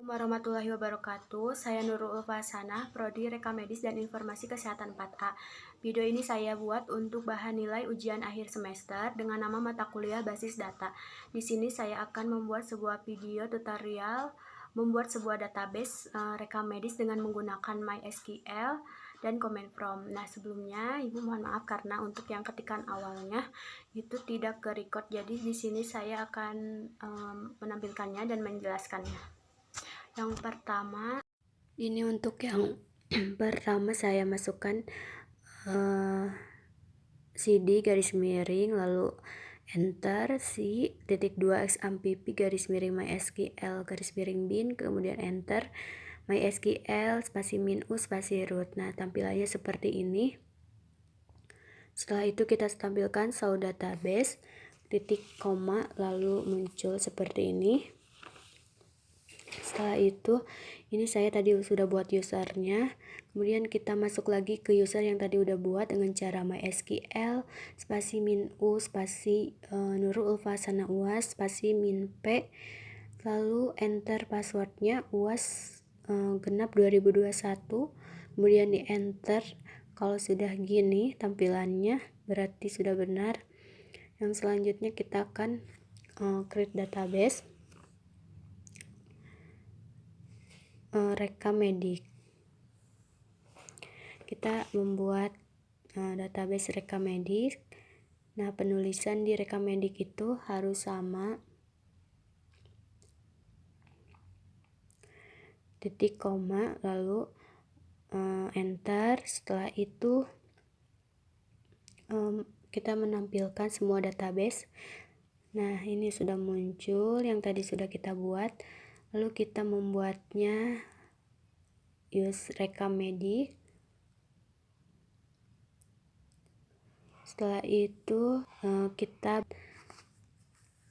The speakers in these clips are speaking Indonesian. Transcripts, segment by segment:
Warahmatullahi wabarakatuh. Saya Nurul Ulfasanah, Prodi Reka Medis dan Informasi Kesehatan 4A. Video ini saya buat untuk bahan nilai ujian akhir semester dengan nama mata kuliah basis data. Di sini saya akan membuat sebuah video tutorial membuat sebuah database reka medis dengan menggunakan MySQL dan Command Prompt. Nah, sebelumnya Ibu mohon maaf karena untuk yang ketikan awalnya itu tidak ke record. Jadi di sini saya akan menampilkannya dan menjelaskannya. Yang pertama, ini untuk yang pertama saya masukkan CD garis miring lalu enter C.2 XAMPP garis miring MySQL garis miring bin, kemudian enter MySQL spasi min u spasi root. Nah, tampilannya seperti ini. Setelah itu kita tampilkan show database titik koma lalu muncul seperti ini. Setelah itu ini saya tadi sudah buat usernya, kemudian kita masuk lagi ke user yang tadi udah buat dengan cara MySQL spasi min u spasi Nurul Ulfasanah UAS spasi min p, lalu enter passwordnya UAS genap 2021, kemudian di enter. Kalau sudah gini tampilannya berarti sudah benar. Yang selanjutnya kita akan create database Reka Medik. Kita membuat database Reka Medik. Nah, penulisan di Reka Medik itu harus sama, titik koma lalu enter. Setelah itu kita menampilkan semua database. Nah, ini sudah muncul yang tadi sudah kita buat. Lalu kita membuatnya use Reka Medik. Setelah itu kita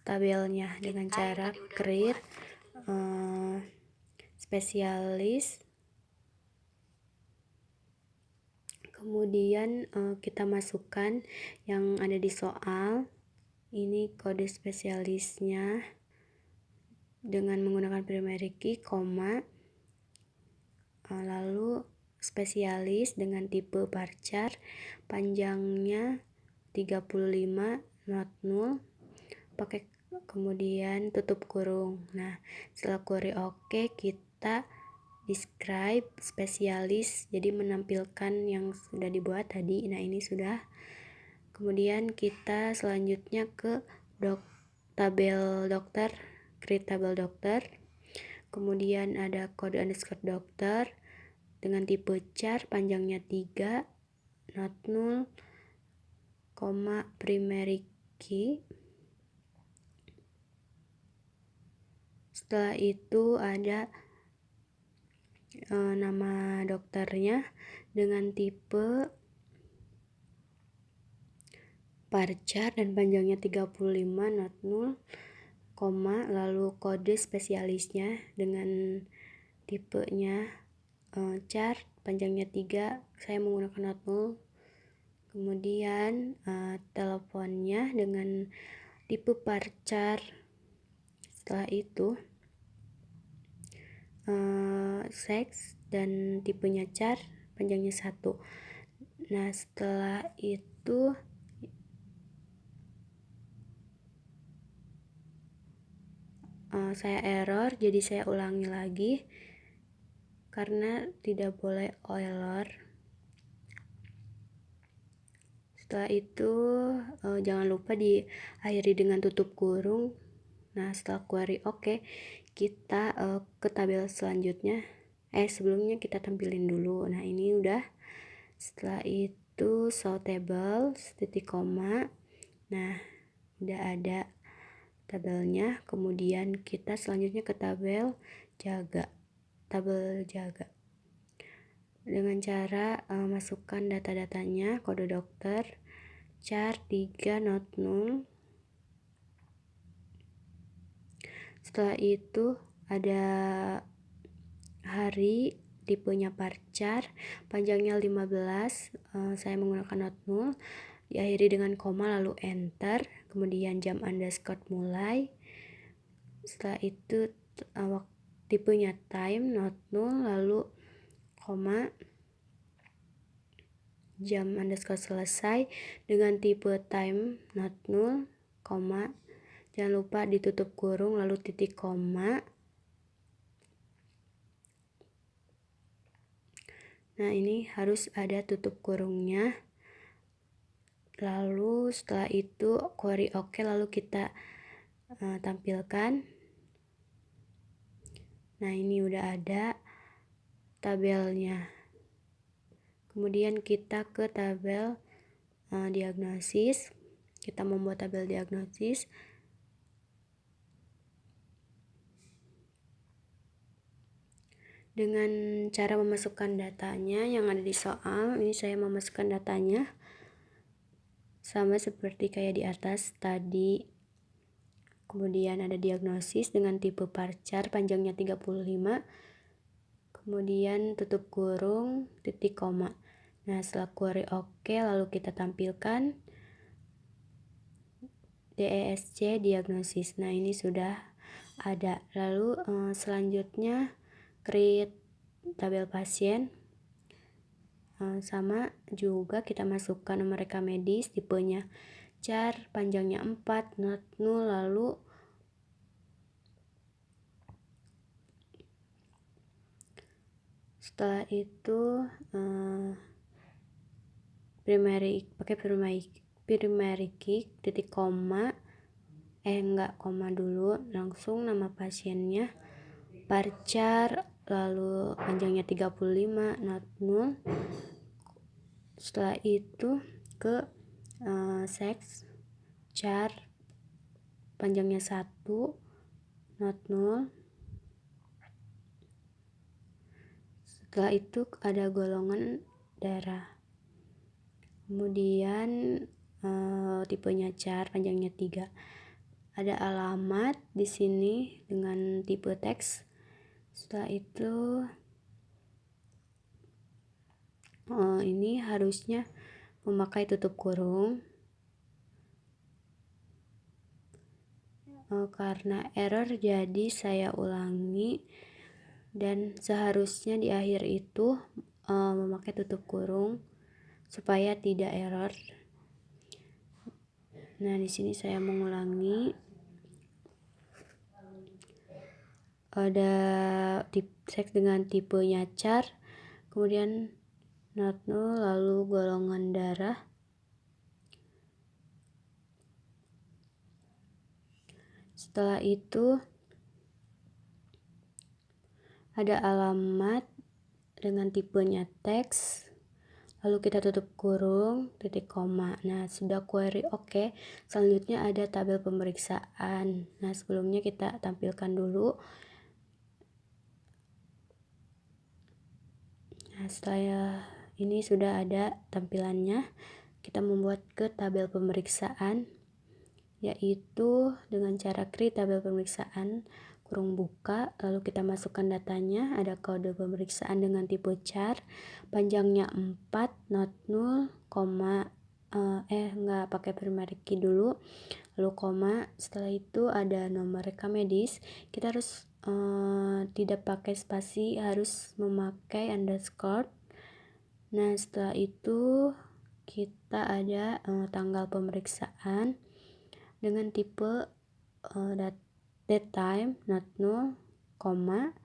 tabelnya dengan cara create spesialis, kemudian kita masukkan yang ada di soal. Ini kode spesialisnya dengan menggunakan primary key, koma, lalu spesialis dengan tipe varchar, panjangnya 35 not null, pakai kemudian tutup kurung. Nah, setelah query oke, kita describe spesialis, jadi menampilkan yang sudah dibuat tadi. Nah, ini sudah. Kemudian kita selanjutnya ke tabel dokter, create tabel dokter. Kemudian ada kode underscore dokter dengan tipe char, panjangnya 3 not null, koma, primary key. Setelah itu ada nama dokternya dengan tipe varchar dan panjangnya 35 not null, koma, lalu kode spesialisnya dengan tipenya char, panjangnya 3, saya menggunakan not null. Kemudian teleponnya dengan tipe varchar. Setelah itu sex dan tipenya char, panjangnya 1. Nah, setelah itu saya error, jadi saya ulangi lagi karena tidak boleh error. Setelah itu jangan lupa diakhiri dengan tutup kurung. Nah, setelah query oke, kita ke tabel selanjutnya. Sebelumnya kita tampilin dulu. Nah, ini udah. Setelah itu show table titik koma. Nah, udah ada tabelnya. Kemudian kita selanjutnya ke tabel jaga, dengan cara masukkan data-datanya, kode dokter, char 3 not null. Setelah itu ada hari, tipenya varchar, panjangnya 15, saya menggunakan not null, diakhiri dengan koma lalu enter, kemudian jam underscore mulai. Setelah itu tipenya time, not null, lalu koma, jam underscore selesai dengan tipe time, not null, koma, jangan lupa ditutup kurung lalu titik koma. Nah, ini harus ada tutup kurungnya. Lalu setelah itu query oke, lalu kita tampilkan. Nah, ini udah ada tabelnya. Kemudian kita ke tabel diagnosis. Kita membuat tabel diagnosis. Dengan cara memasukkan datanya yang ada di soal, ini saya memasukkan datanya sama seperti kayak di atas tadi. Kemudian ada diagnosis dengan tipe varchar panjangnya 35. Kemudian tutup kurung, titik koma. Nah, setelah query oke, lalu kita tampilkan DESC diagnosis. Nah, ini sudah ada. Lalu selanjutnya create tabel pasien. Sama juga kita masukkan nomor rekam medis, tipenya char, panjangnya 4, not null, lalu setelah itu pakai primary key, titik koma, enggak koma dulu, langsung nama pasiennya varchar, lalu panjangnya 35, not null. Setelah itu ke sex, char, panjangnya 1, not null. Setelah itu ada golongan darah. Kemudian tipenya char, panjangnya 3. Ada alamat di sini dengan tipe teks. Setelah itu ini harusnya memakai tutup kurung. Karena error jadi saya ulangi, dan seharusnya di akhir itu memakai tutup kurung supaya tidak error. Nah, di sini saya mengulangi. Ada seks dengan tipenya char, kemudian not null, lalu golongan darah. Setelah itu ada alamat dengan tipenya teks, lalu kita tutup kurung, titik koma. Nah, sudah query oke. Selanjutnya ada tabel pemeriksaan. Nah, sebelumnya kita tampilkan dulu. Nah, setelah ini sudah ada tampilannya, kita membuat ke tabel pemeriksaan, yaitu dengan cara create tabel pemeriksaan, kurung buka, lalu kita masukkan datanya. Ada kode pemeriksaan dengan tipe char, panjangnya 4, not null, koma, nggak pakai primary key dulu, lalu koma. Setelah itu ada nomor rekam medis. Kita harus tidak pakai spasi, harus memakai underscore. Nah, setelah itu kita ada tanggal pemeriksaan dengan tipe date time, not null, koma,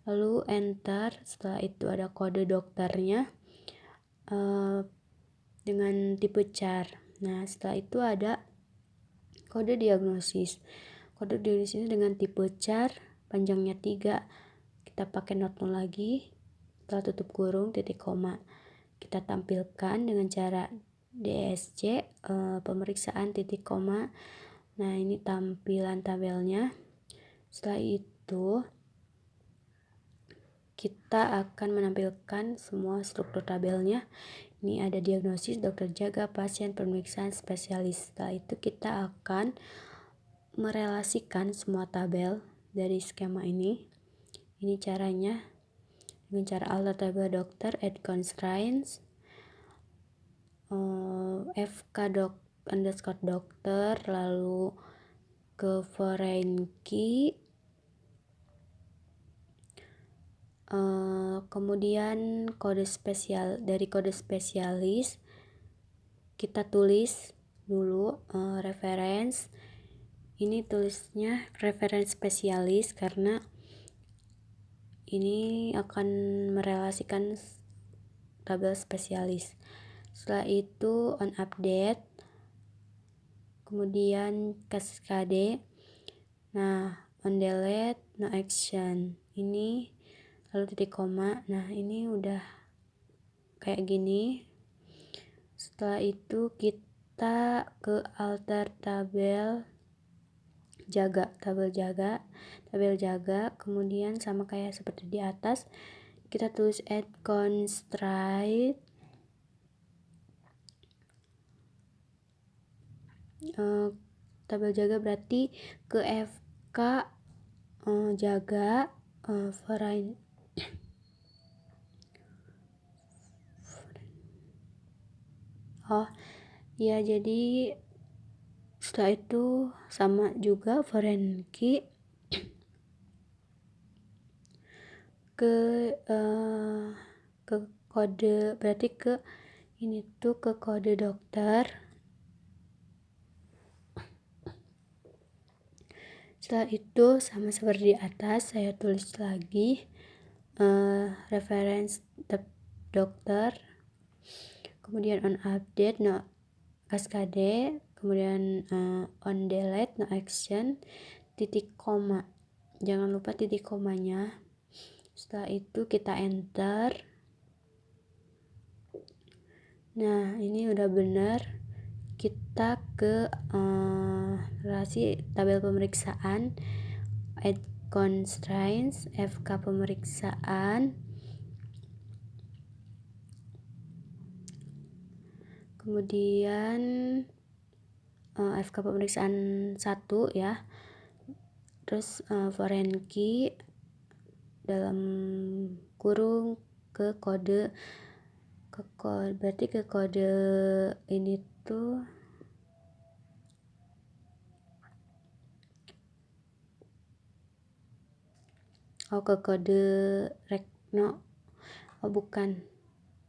lalu enter. Setelah itu ada kode dokternya dengan tipe char. Nah, setelah itu ada kode diagnosis. Kode diagnosis dengan tipe char, panjangnya 3. Kita pakai not null lagi. Setelah tutup kurung, titik koma. Kita tampilkan dengan cara DSC pemeriksaan, titik koma. Nah, ini tampilan tabelnya. Setelah itu kita akan menampilkan semua struktur tabelnya. Ini ada diagnosis, dokter jaga, pasien, pemeriksaan, spesialis. Setelah itu kita akan merelasikan semua tabel dari skema ini. Ini caranya dengan cara alter tabel dokter, add constraints, fk underscore dokter, lalu ke foreign key, Kemudian kode spesial, dari kode spesialis kita tulis dulu reference. Ini tulisnya reference spesialis karena ini akan merelasikan tabel spesialis. Setelah itu on update, kemudian cascade. Nah, on delete, no action. Ini lalu titik koma. Nah, ini udah kayak gini. Setelah itu kita ke alter tabel jaga, kemudian sama kayak seperti di atas, kita tulis add constraint tabel jaga, berarti ke FK jaga foreign ya, jadi setelah itu sama juga foreign key ke kode, berarti ke ini tuh ke kode dokter. Setelah itu sama seperti di atas, saya tulis lagi reference dokter, kemudian on update, no cascade, kemudian on delete, no action, titik koma. Jangan lupa titik komanya. Setelah itu kita enter. Nah, ini udah benar. Kita ke relasi tabel pemeriksaan, add constraints, FK pemeriksaan, kemudian FK pemeriksaan 1 ya, terus foreign key dalam kurung ke kode, berarti ke kode ini tuh ke kode rekno, bukan,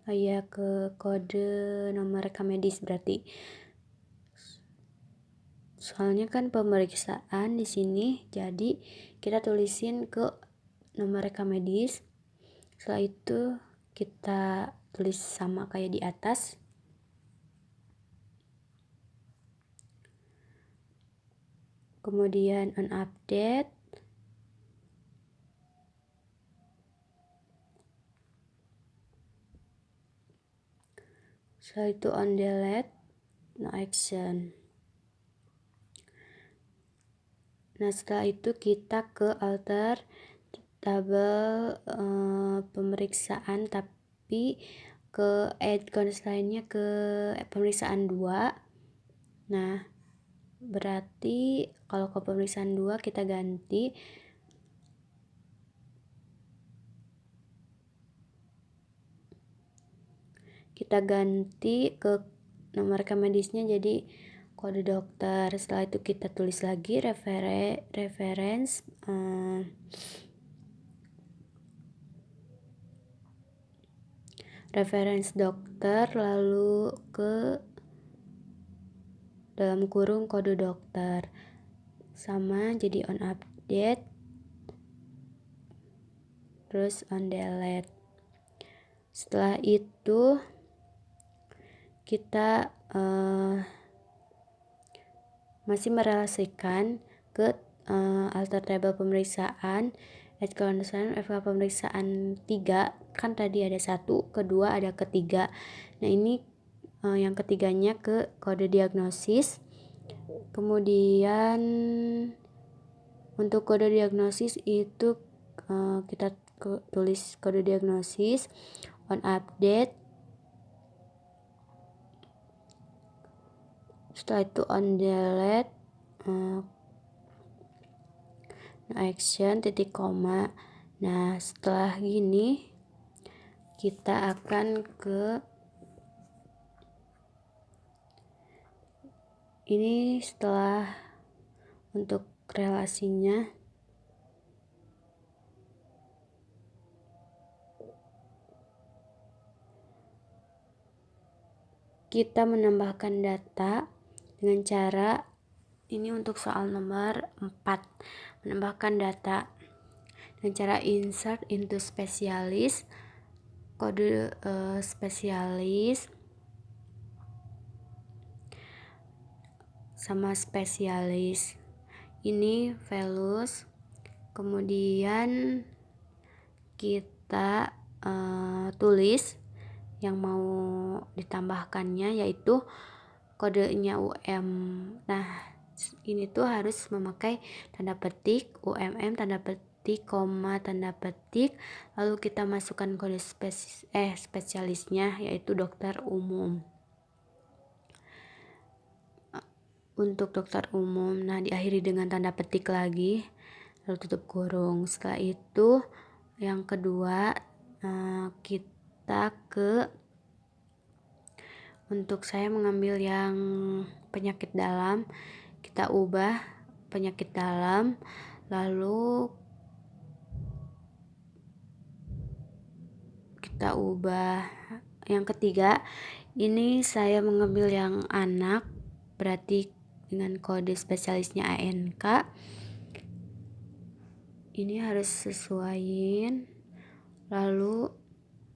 ya ke kode nomor rekam medis, berarti soalnya kan pemeriksaan di sini, jadi kita tulisin ke nomor rekam medis. Setelah itu kita tulis sama kayak di atas. Kemudian on update, setelah itu on delete, no action. Nah, setelah itu kita ke alter tabel pemeriksaan, tapi ke add constraint-nya ke pemeriksaan 2. Nah, berarti kalau ke pemeriksaan 2 kita ganti ke nomor rekam medisnya jadi kode dokter. Setelah itu kita tulis lagi reference dokter, lalu ke dalam kurung kode dokter, sama jadi on update, terus on delete. Setelah itu kita masih merelasikan ke alter tabel pemeriksaan, add constraint, FK pemeriksaan 3, kan tadi ada 1, kedua ada ketiga. Nah, ini yang ketiganya ke kode diagnosis. Kemudian untuk kode diagnosis itu kita tulis kode diagnosis on update, setelah itu on delete, no action, titik koma. Nah, setelah gini kita akan ke ini. Setelah untuk relasinya, kita menambahkan data dengan cara ini. Untuk soal nomor 4, menambahkan data dengan cara insert into spesialis, kode spesialis sama spesialis ini values, kemudian kita tulis yang mau ditambahkannya, yaitu kodenya UM. Nah, ini tuh harus memakai tanda petik UMM, tanda petik, koma, tanda petik, lalu kita masukkan kode spesialisnya, yaitu dokter umum. Untuk dokter umum, nah diakhiri dengan tanda petik lagi, lalu tutup kurung. Setelah itu yang kedua, kita untuk saya mengambil yang penyakit dalam, kita ubah penyakit dalam, lalu kita ubah yang ketiga. Ini saya mengambil yang anak, berarti dengan kode spesialisnya ANK. Ini harus sesuaiin, lalu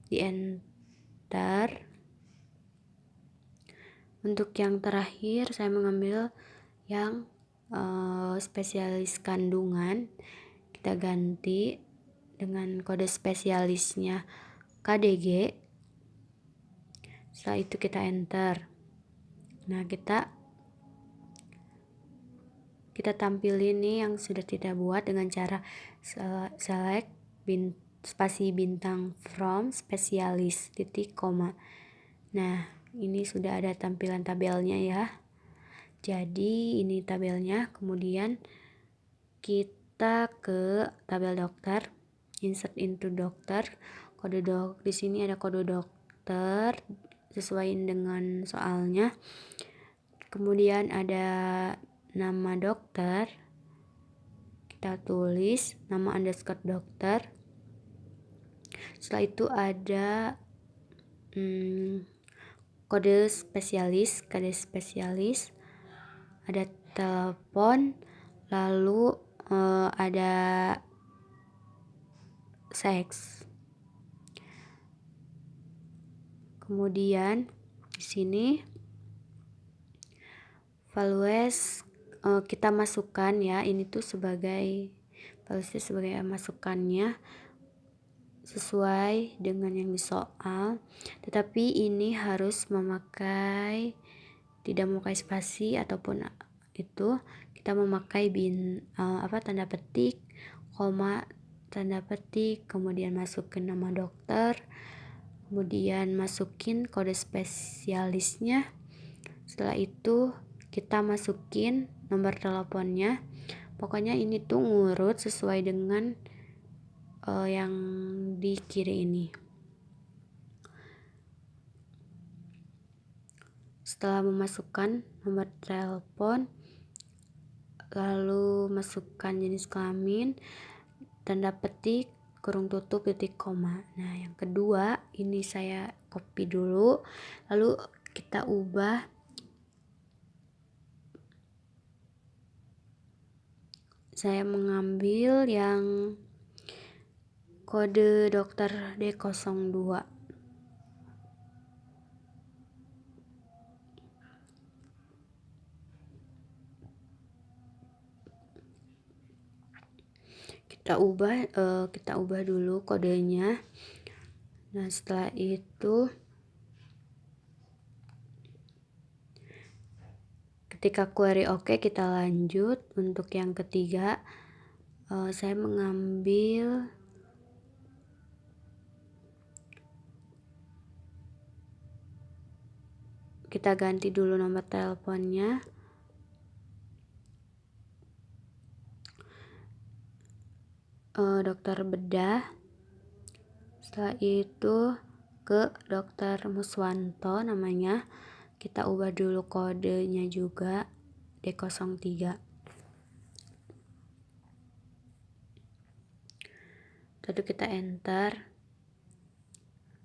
di enter. Untuk yang terakhir saya mengambil yang spesialis kandungan, kita ganti dengan kode spesialisnya KDG. Setelah itu kita enter. Nah, kita tampilin nih yang sudah kita buat dengan cara select spasi bintang from spesialis titik koma. Nah, ini sudah ada tampilan tabelnya ya. Jadi ini tabelnya. Kemudian kita ke tabel dokter, insert into dokter, kode di sini ada kode dokter, sesuaiin dengan soalnya. Kemudian ada nama dokter, kita tulis nama underscore dokter. Setelah itu ada kode spesialis, ada telepon, lalu ada seks. Kemudian di sini values kita masukkan ya, ini tuh sebagai valuesnya sebagai masukannya sesuai dengan yang di soal, tetapi ini harus tidak memakai spasi ataupun itu, kita memakai tanda petik, koma, tanda petik, kemudian masukin nama dokter, kemudian masukin kode spesialisnya. Setelah itu kita masukin nomor teleponnya. Pokoknya ini tuh ngurut sesuai dengan yang di kiri ini. Setelah memasukkan nomor telepon, lalu masukkan jenis kelamin, tanda petik, kurung tutup, titik koma. Nah, yang kedua ini saya copy dulu, lalu kita ubah saya mengambil yang kode dokter D02. Kita ubah dulu kodenya. Nah, setelah itu ketika query oke, kita lanjut. Untuk yang ketiga saya mengambil kita ganti dulu nomor teleponnya. Dokter bedah. Setelah itu ke dokter Muswanto namanya, kita ubah dulu kodenya juga D03. Lalu kita enter.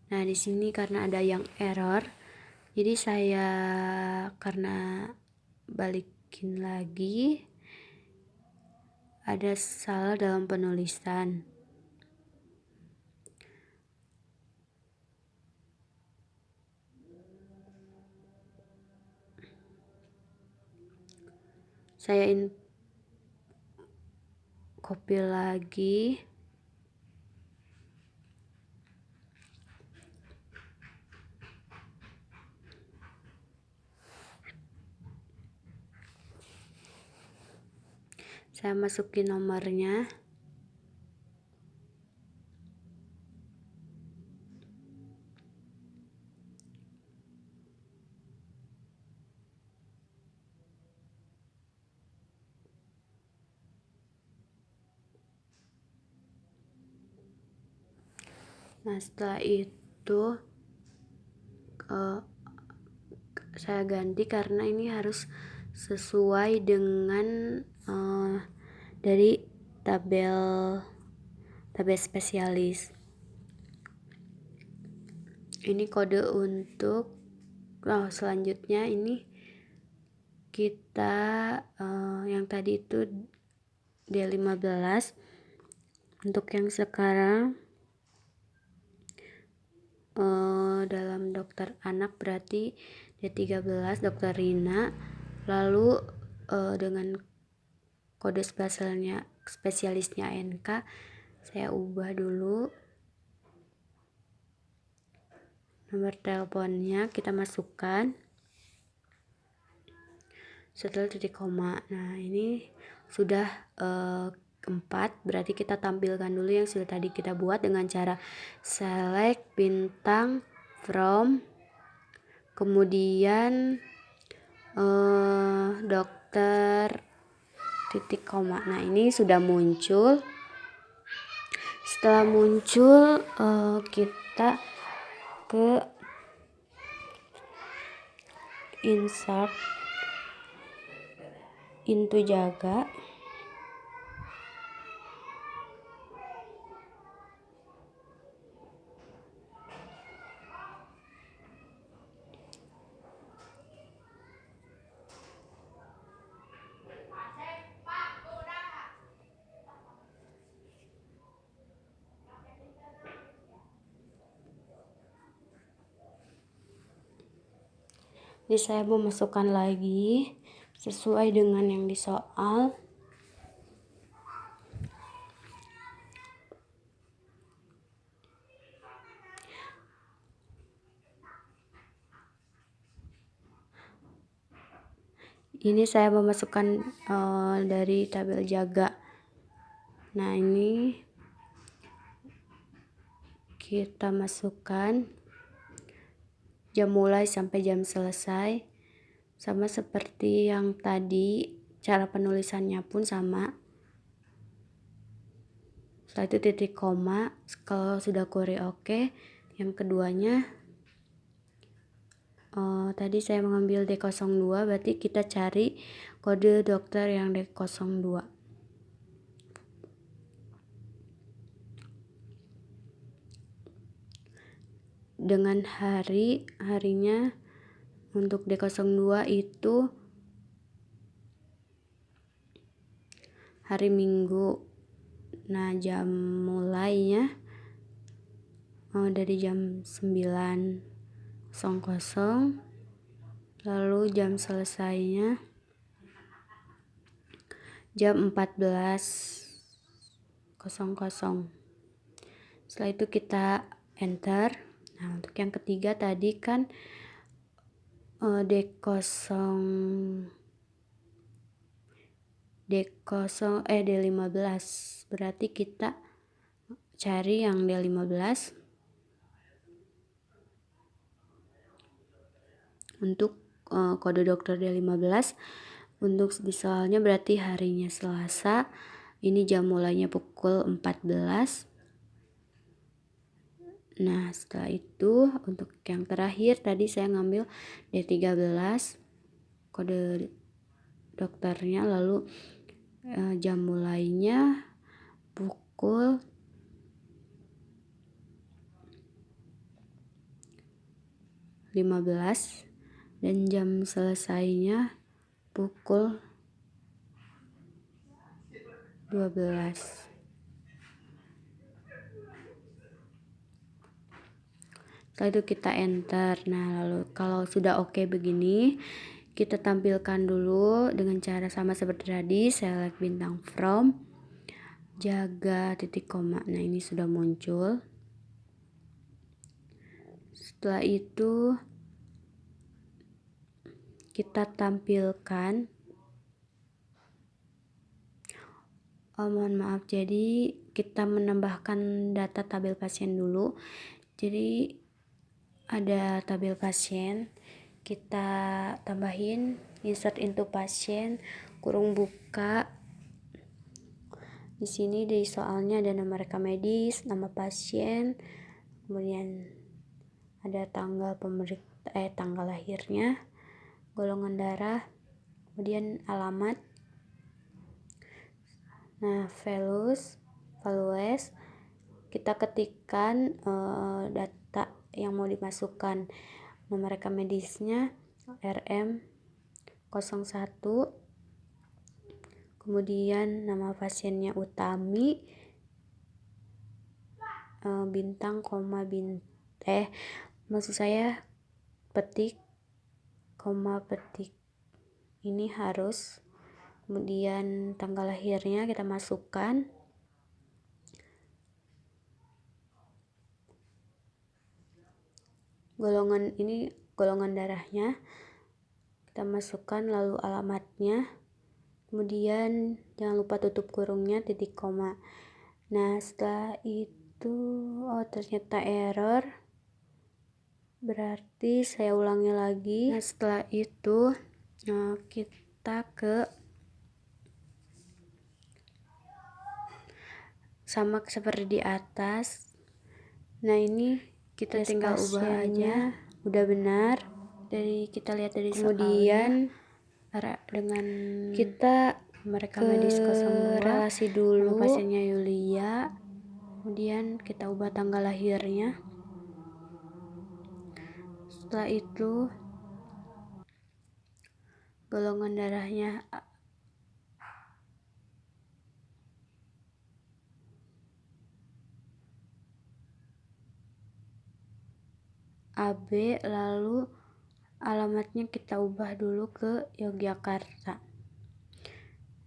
Nah, di sini karena ada yang error, Jadi saya karena balikin lagi, ada salah dalam penulisan. Saya copy lagi. Saya masukin nomornya. Nah, setelah itu saya ganti karena ini harus sesuai dengan dari tabel spesialis. Ini kode untuk selanjutnya ini kita yang tadi itu D15. Untuk yang sekarang dalam dokter anak berarti D13 dokter Rina. Lalu dengan kode spesialisnya NK saya ubah dulu. Nomor teleponnya kita masukkan setelah titik koma. Nah, ini sudah 4, berarti kita tampilkan dulu yang sudah tadi kita buat dengan cara select bintang from, kemudian dokter titik koma. Nah, ini sudah muncul. Setelah muncul kita ke insert into jaga. Jadi saya mau masukkan lagi sesuai dengan yang di soal. Ini saya memasukkan dari tabel jaga. Nah, ini kita masukkan jam mulai sampai jam selesai, sama seperti yang tadi, cara penulisannya pun sama. Setelah itu titik koma. Kalau sudah query oke, yang keduanya tadi saya mengambil D02, berarti kita cari kode dokter yang D02. Dengan harinya untuk D02 itu hari Minggu. Nah, jam mulainya dari jam 9.00, lalu jam selesainya jam 14.00. Setelah itu kita enter. Nah, untuk yang ketiga tadi kan D15, berarti kita cari yang D15 untuk kode dokter D15. Untuk di soalnya berarti harinya Selasa, ini jam mulainya pukul 14. Nah, setelah itu untuk yang terakhir tadi saya ngambil D13 kode dokternya, lalu jam mulainya pukul 5 15 dan jam selesainya pukul 12. Setelah itu kita enter. Nah, lalu kalau sudah oke begini, kita tampilkan dulu dengan cara sama seperti tadi, select bintang from, jaga titik koma. Nah, ini sudah muncul. Setelah itu kita tampilkan, mohon maaf, jadi kita menambahkan data tabel pasien dulu. Jadi ada tabel pasien, kita tambahin insert into pasien kurung buka. Di sini di soalnya ada nama rekam medis, nama pasien, kemudian ada tanggal tanggal lahirnya, golongan darah, kemudian alamat. Nah, values kita ketikkan data yang mau dimasukkan. Nama rekam medisnya RM01, kemudian nama pasiennya Utami, bintang koma maksud saya petik koma petik ini harus. Kemudian tanggal lahirnya kita masukkan, golongan darahnya kita masukkan, lalu alamatnya, kemudian jangan lupa tutup kurungnya, titik koma. Nah, setelah itu ternyata error, berarti saya ulangi lagi. Nah, setelah itu kita ke sama seperti di atas. Nah, ini kita tinggal ubah aja, udah benar. Kita lihat dari kemudian dengan kita mereka medis 02 relasi dulu, nama pasiennya Yulia, kemudian kita ubah tanggal lahirnya. Setelah itu golongan darahnya AB, lalu alamatnya kita ubah dulu ke Yogyakarta.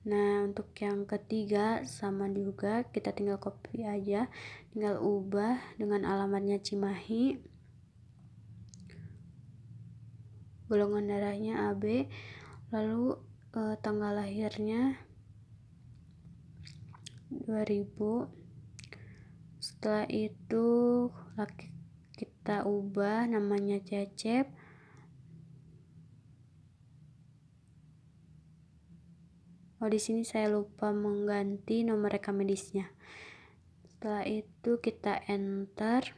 Nah, untuk yang ketiga sama juga, kita tinggal copy aja, tinggal ubah dengan alamatnya Cimahi, golongan darahnya AB, lalu tanggal lahirnya 2000. Setelah itu kita ubah namanya Cecep, di sini saya lupa mengganti nomor rekam medisnya. Setelah itu kita enter.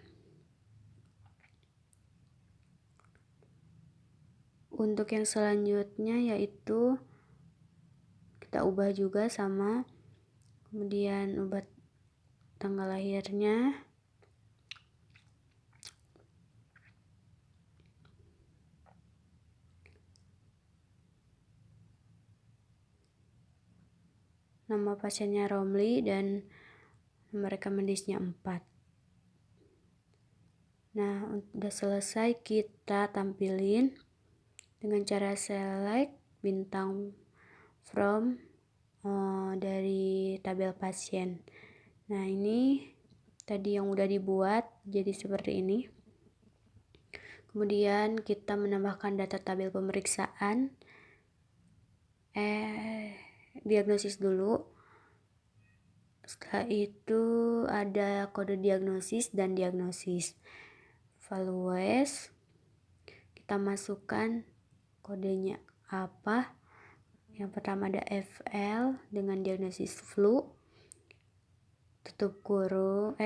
Untuk yang selanjutnya yaitu kita ubah juga sama, kemudian ubah tanggal lahirnya, nama pasiennya Romli, dan nomor rekam medisnya 4. Nah, udah selesai, kita tampilin dengan cara select bintang from dari tabel pasien. Nah, ini tadi yang udah dibuat jadi seperti ini. Kemudian kita menambahkan data tabel pemeriksaan, diagnosis dulu. Setelah itu ada kode diagnosis dan diagnosis. Values kita masukkan kodenya apa. Yang pertama ada FL dengan diagnosis flu, tutup kurung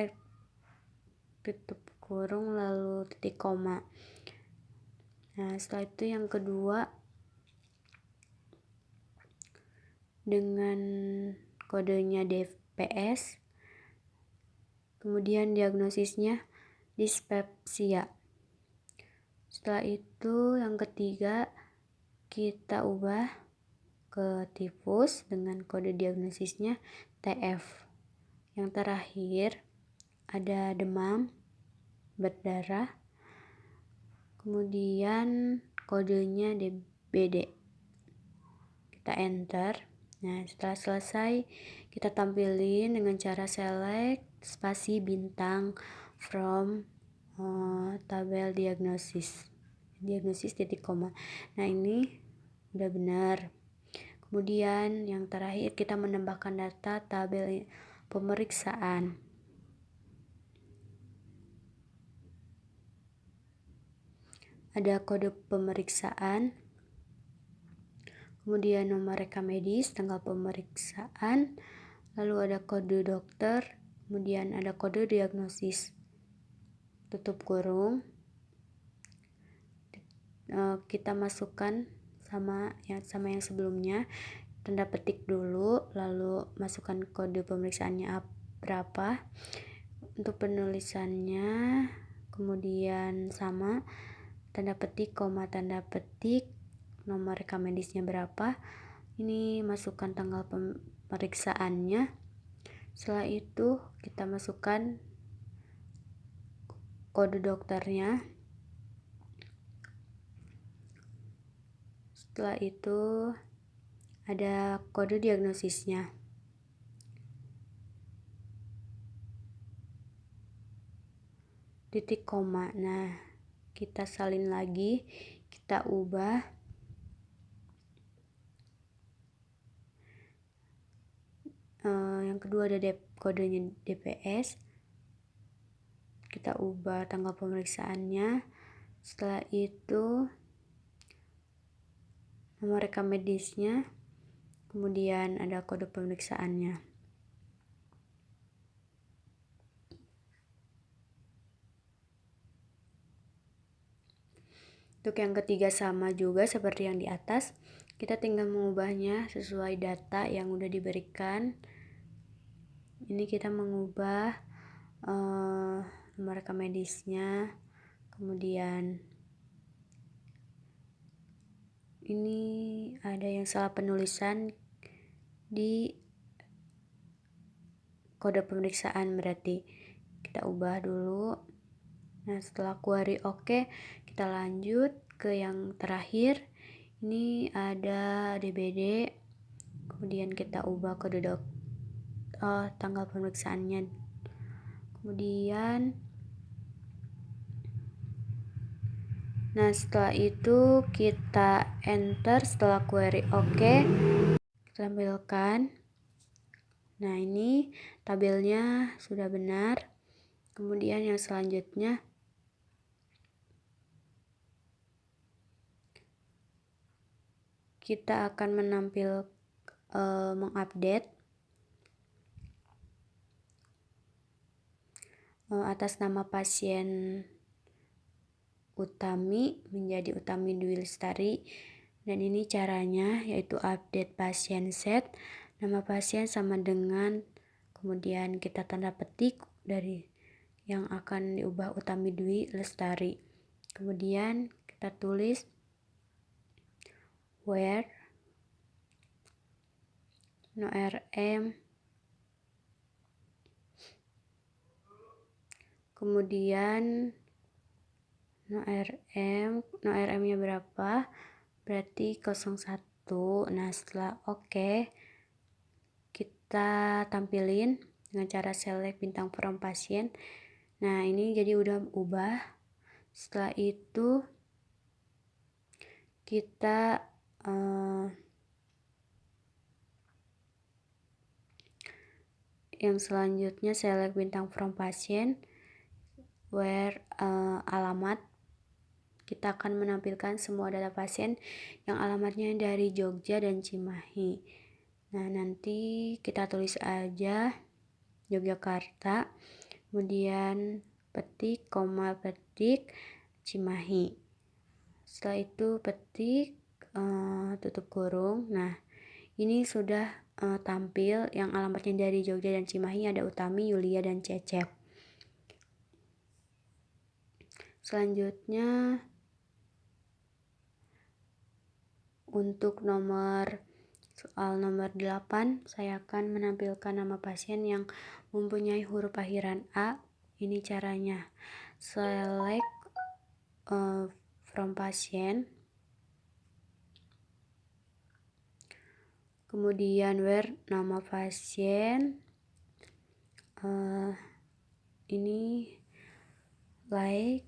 lalu titik koma. Nah, setelah itu yang kedua dengan kodenya DPS, kemudian diagnosisnya dispepsia. Setelah itu yang ketiga kita ubah ke tifus dengan kode diagnosisnya TF. Yang terakhir ada demam berdarah, kemudian kodenya DBD. Kita enter. Nah, setelah selesai kita tampilin dengan cara select spasi bintang from tabel diagnosis titik koma. Nah, ini udah benar. Kemudian yang terakhir kita menambahkan data tabel pemeriksaan. Ada kode pemeriksaan, kemudian nomor rekam medis, tanggal pemeriksaan, lalu ada kode dokter, kemudian ada kode diagnosis, tutup kurung. Kita masukkan sama yang sebelumnya, tanda petik dulu, lalu masukkan kode pemeriksaannya berapa untuk penulisannya, kemudian sama tanda petik, koma tanda petik, nomor rekam medisnya berapa, ini masukkan tanggal pemeriksaannya. Setelah itu kita masukkan kode dokternya. Setelah itu ada kode diagnosisnya. Titik koma. Nah, kita salin lagi, kita ubah yang kedua ada kodenya DPS, kita ubah tanggal pemeriksaannya. Setelah itu nomor rekam medisnya, kemudian ada kode pemeriksaannya. Untuk yang ketiga sama juga seperti yang di atas, kita tinggal mengubahnya sesuai data yang udah diberikan. Ini kita mengubah nomor rekam medisnya, kemudian ini ada yang salah penulisan di kode pemeriksaan, berarti kita ubah dulu. Nah, setelah query oke, kita lanjut ke yang terakhir. Ini ada DBD, kemudian kita ubah kode tanggal pemeriksaannya. Kemudian setelah itu kita enter. Setelah query oke, kita tampilkan. Nah, ini tabelnya sudah benar. Kemudian yang selanjutnya kita akan mengupdate atas nama pasien Utami menjadi Utami Dwi Lestari. Dan ini caranya yaitu update pasien set, nama pasien sama dengan, kemudian kita tanda petik dari yang akan diubah Utami Dwi Lestari. Kemudian kita tulis where no RM, kemudian no RM nya berapa, berarti 01. Nah, setelah oke, kita tampilin dengan cara select bintang from pasien. Nah, ini jadi udah ubah. Setelah itu kita yang selanjutnya select bintang from pasien, where alamat. Kita akan menampilkan semua data pasien yang alamatnya dari Jogja dan Cimahi. Nah, nanti kita tulis aja Yogyakarta, kemudian petik, koma petik Cimahi. Setelah itu petik tutup kurung. Nah, ini sudah tampil yang alamatnya dari Jogja dan Cimahi, ada Utami, Yulia, dan Cecep. Selanjutnya Untuk soal nomor 8, saya akan menampilkan nama pasien yang mempunyai huruf akhiran A. Ini caranya. Select from pasien. Kemudian where nama pasien. Ini like.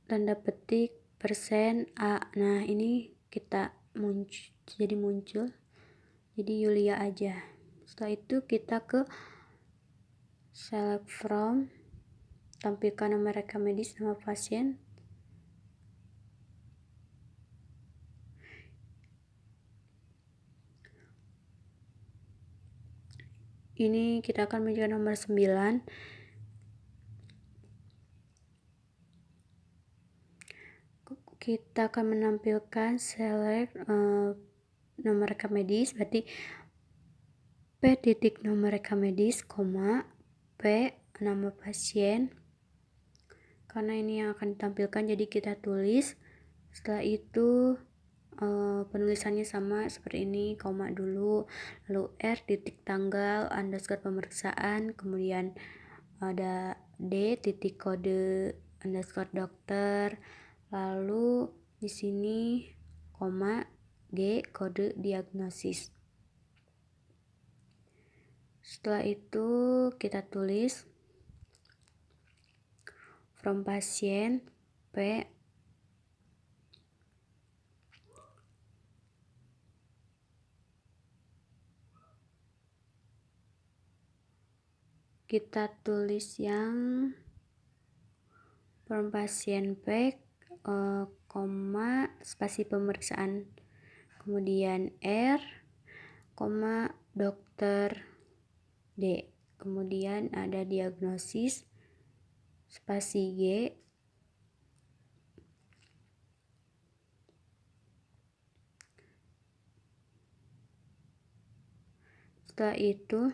Tanda petik persen A. Nah, ini kita muncul jadi Yulia aja. Setelah itu kita ke select from, tampilkan nama rekam medis, nama pasien. Ini kita akan menunjukkan nomor 9. Kita akan menampilkan select nomor rekam medis, berarti P titik nomor rekam medis, koma, P nama pasien. Karena ini yang akan ditampilkan, jadi kita tulis. Setelah itu penulisannya sama seperti ini, koma dulu, lalu R titik tanggal underscore pemeriksaan, kemudian ada D titik kode underscore dokter, lalu di sini koma G kode diagnosis. Setelah itu kita tulis from pasien P kita tulis yang from pasien P koma spasi pemeriksaan, kemudian R koma dokter D, kemudian ada diagnosis spasi G, setelah itu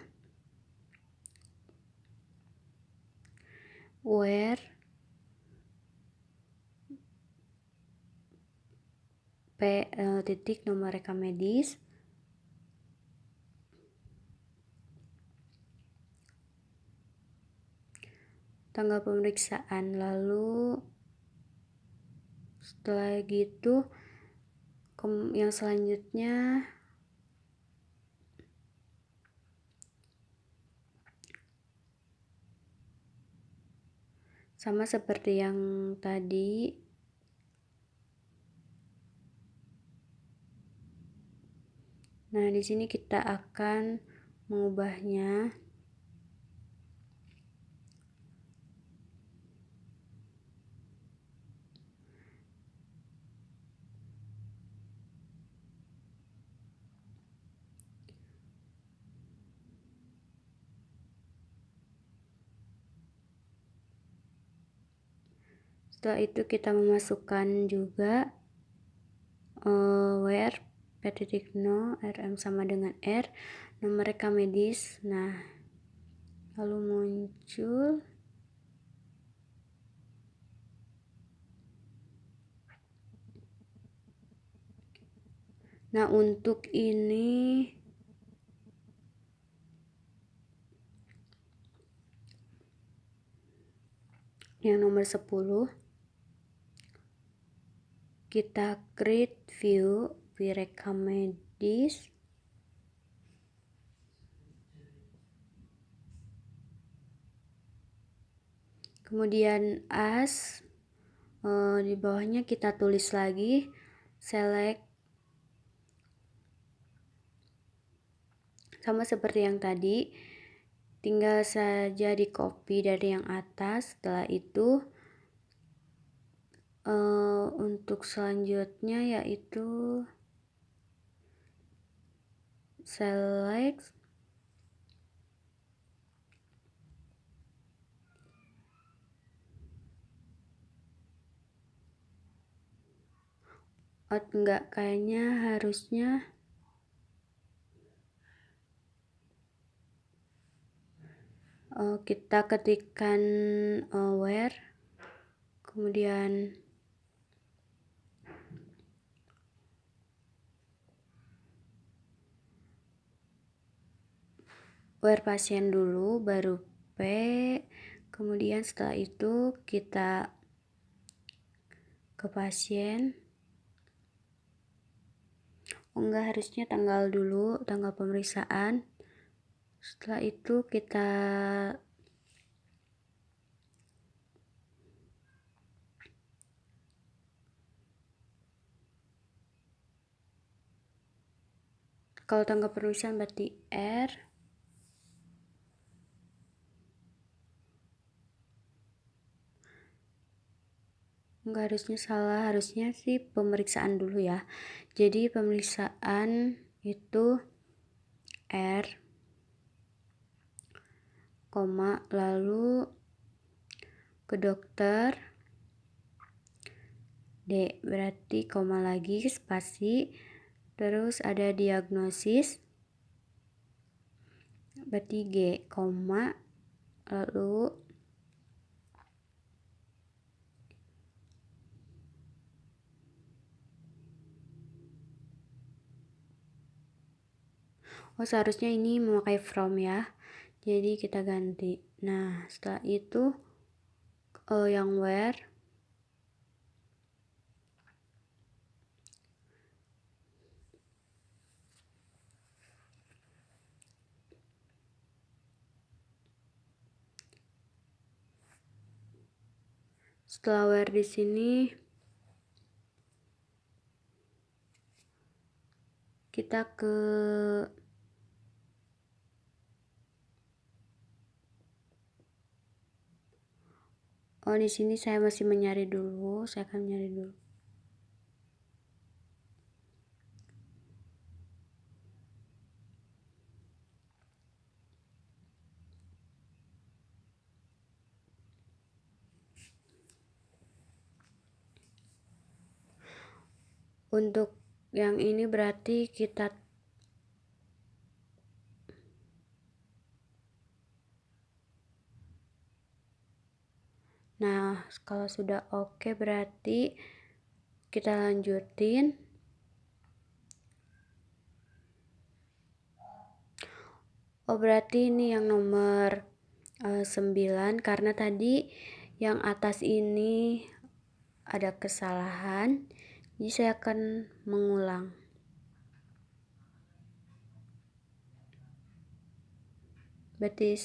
where P titik nomor rekam medis, tanggal pemeriksaan, lalu setelah gitu yang selanjutnya sama seperti yang tadi. Nah, di sini kita akan mengubahnya. Setelah itu kita memasukkan juga where P titik no RM sama dengan R nomor rekam medis. Nah, lalu muncul nah untuk ini yang nomor 10 kita create view rekam medis, kemudian as di bawahnya kita tulis lagi select, sama seperti yang tadi, tinggal saja di copy dari yang atas. Setelah itu untuk selanjutnya yaitu select enggak, kayaknya harusnya kita ketikkan where, kemudian where pasien dulu, baru P, kemudian setelah itu kita ke pasien. Enggak, harusnya tanggal dulu, tanggal pemeriksaan. Setelah itu kita kalau tanggal pemeriksaan berarti R. Enggak, harusnya salah, harusnya sih pemeriksaan dulu ya. Jadi pemeriksaan itu R, koma, lalu ke dokter, D, berarti koma lagi, spasi, terus ada diagnosis, berarti G, koma, lalu seharusnya ini memakai from ya, jadi kita ganti. Nah, setelah itu yang where, setelah where di sini kita ke di sini saya masih mencari dulu, saya akan mencari dulu. Untuk yang ini berarti kita nah, kalau sudah oke berarti kita lanjutin. Berarti ini yang nomor 9 karena tadi yang atas ini ada kesalahan. Jadi saya akan mengulang. Berarti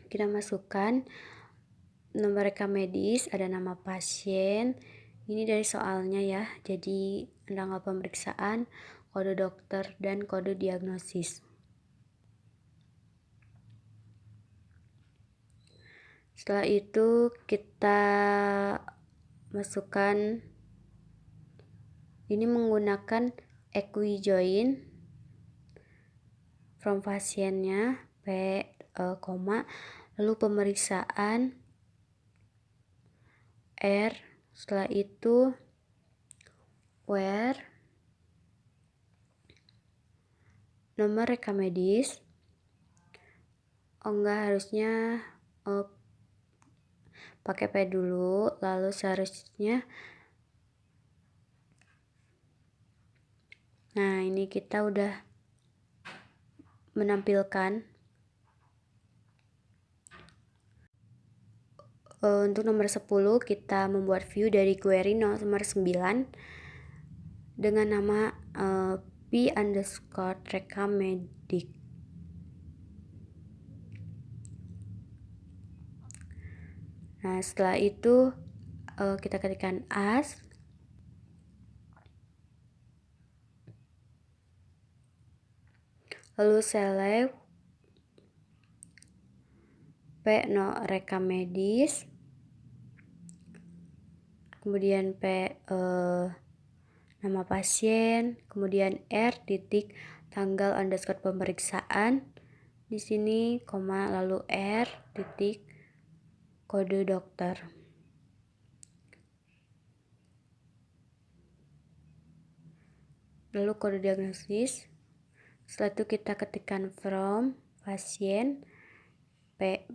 kita masukkan nomor rekam medis, ada nama pasien. Ini dari soalnya ya. Jadi tanggal pemeriksaan, kode dokter, dan kode diagnosis. Setelah itu kita masukkan, ini menggunakan equijoin from pasiennya, P, koma, lalu pemeriksaan R, setelah itu where, nomor rekam medis, enggak, harusnya pakai P dulu, lalu seharusnya nah ini kita udah menampilkan untuk nomor 10 kita membuat view dari query nomor 9 dengan nama p_recamedik. Nah, setelah itu kita ketikkan as, lalu select P no rekam medis, kemudian P nama pasien, kemudian R titik tanggal underscore pemeriksaan, di sini koma, lalu R titik kode dokter. Lalu kode diagnosis, Setelah itu kita ketikkan from pasien P,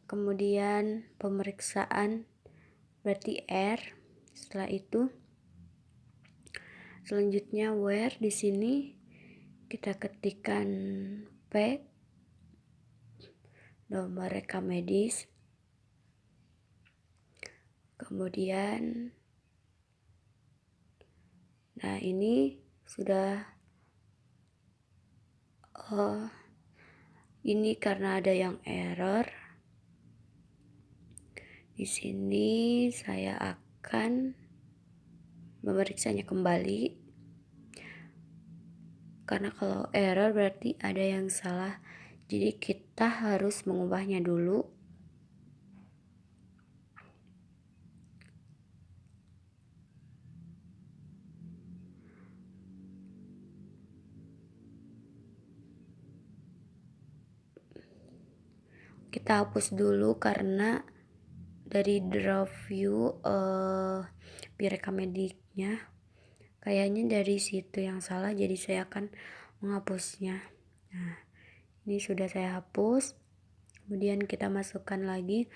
kemudian pemeriksaan berarti R. Setelah itu selanjutnya where, di sini kita ketikkan P, nomor rekam medis, kemudian nah ini sudah ini karena ada yang error. Di sini saya akan memeriksanya kembali. Karena kalau error berarti ada yang salah. Jadi kita harus mengubahnya dulu. Kita hapus dulu karena dari draw view rekam mediknya kayaknya dari situ yang salah, jadi saya akan menghapusnya. Nah, ini sudah saya hapus. Kemudian kita masukkan lagi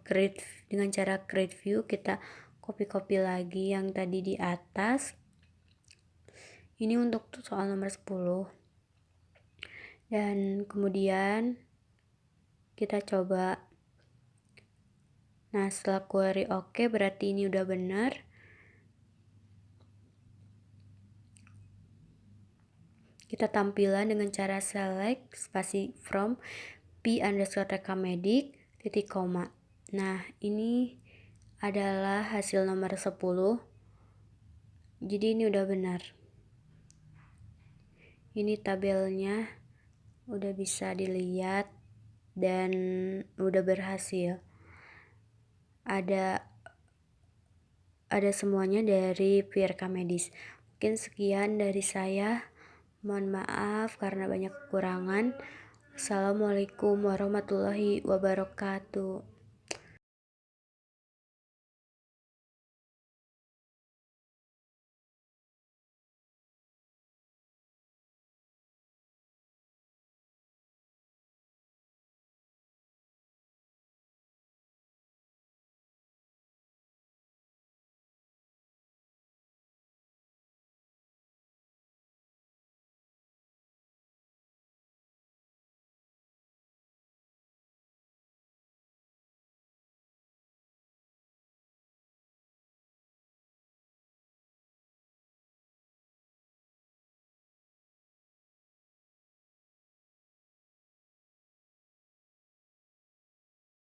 create dengan cara create view. Kita copy lagi yang tadi di atas. Ini untuk soal nomor 10. Dan kemudian kita coba. Nah, setelah query oke, berarti ini udah benar. Kita tampilan dengan cara select spasi from p_recamedik titik koma. Nah, ini adalah hasil nomor 10. Jadi ini udah benar. Ini tabelnya udah bisa dilihat dan udah berhasil. Ada semuanya dari rekam medis. Mungkin sekian dari saya. Mohon maaf karena banyak kekurangan. Assalamualaikum warahmatullahi wabarakatuh.